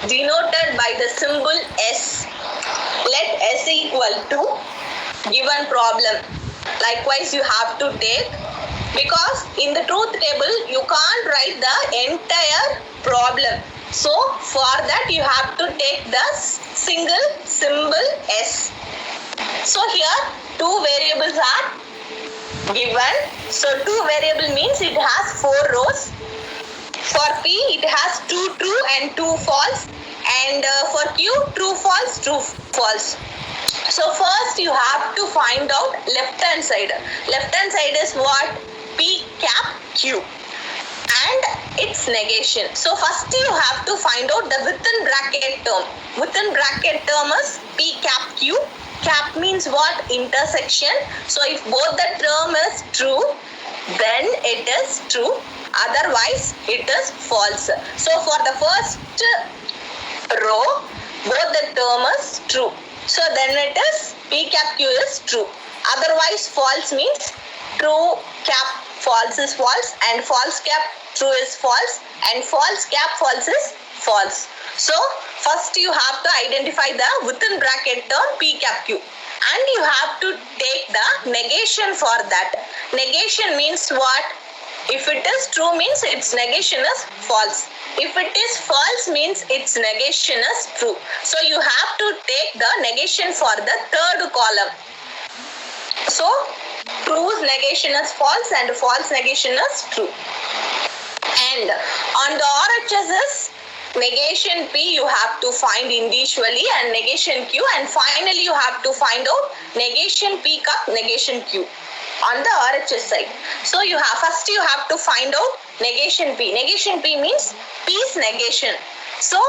denoted by the symbol S. Let S equal to given problem. Likewise, you have to take, because in the truth table you can't write the entire problem. So for that you have to take the single symbol S. So here two variables are given. So two variable means it has 4 rows. For P it has 2 true and 2 false, and for Q true false. So first you have to find out left hand side. Left hand side is what? P cap Q and its negation. So first you have to find out the within bracket term. Within bracket term is P cap Q. Cap means what? Intersection. So if both the term is true, then it is true. Otherwise it is false. So for the first row, both the term is true. So then it is P cap Q is true. Otherwise false means true cap false is false, and false cap true is false, and false cap false is false. So first you have to identify the within bracket term P cap Q, and you have to take the negation for that. Negation means what? If it is true means its negation is false. If it is false means its negation is true. So you have to take the negation for the third column. So true's negation is false and false negation is true. And on the RHS's negation P you have to find individually, and negation Q, and finally you have to find out negation P cup, negation Q on the RHS side. So you have to find out negation P. Negation P means P's negation. So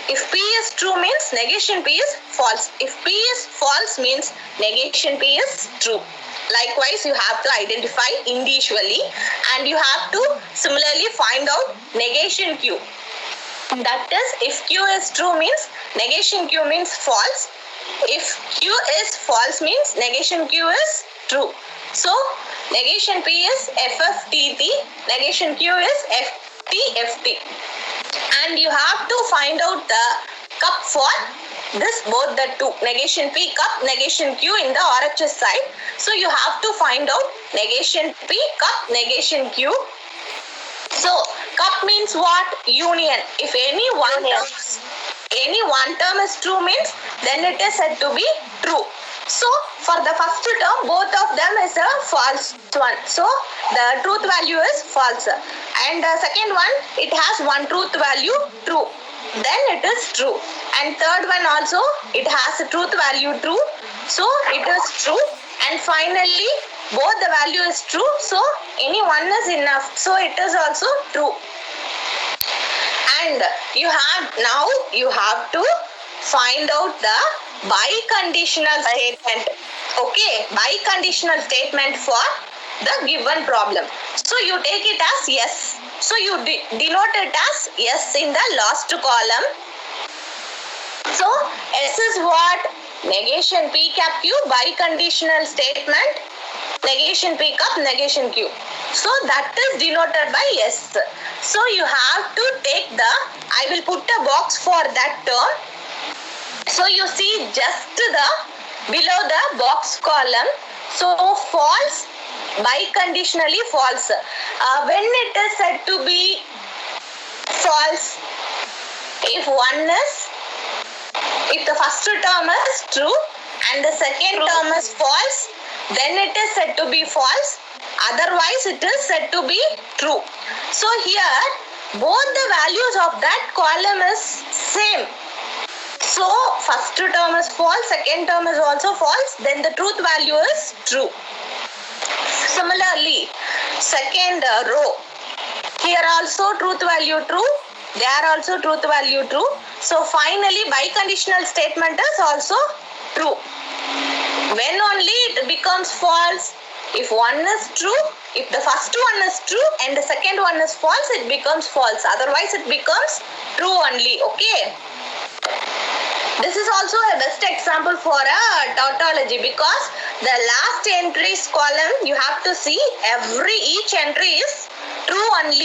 if P is true means negation P is false. If P is false means negation P is true. Likewise, you have to identify individually, and you have to similarly find out negation Q. That is, if Q is true means negation Q means false. If Q is false means negation Q is true. So negation P is FFTT, negation Q is FTFT. And you have to find out the cup for this both the two, negation P cup, negation Q in the RHS side. So you have to find out negation P cup, negation Q. So cup means what? Union. If any one term is true means then it is said to be true. So for the first term, both of them is a false one. So the truth value is false. And the second one, it has one truth value true. Then it is true. And third one also, it has a truth value true. So it is true. And finally, both the value is true. So any one is enough. So it is also true. And you have to find out the biconditional statement. Okay, biconditional statement for the given problem. So you take it as yes. So you denote it as yes in the last column. So S is what? Negation P cap Q, biconditional statement, negation P cup, negation Q. So that is denoted by S. So you have to take I will put a box for that term. So you see just below the box column. So false, biconditionally false. When it is said to be false, if the first term is true and the second term is false, then it is said to be false. Otherwise it is said to be true. So here both the values of that column is same. So first term is false, second term is also false, then the truth value is true. Similarly, second row, here also truth value true, there also truth value true. So finally biconditional statement is also true. When only it becomes false? If one is true, if the first one is true and the second one is false, it becomes false. Otherwise it becomes true only. Okay. This is also a best example for a tautology, because the last entries column you have to see each entry is true only.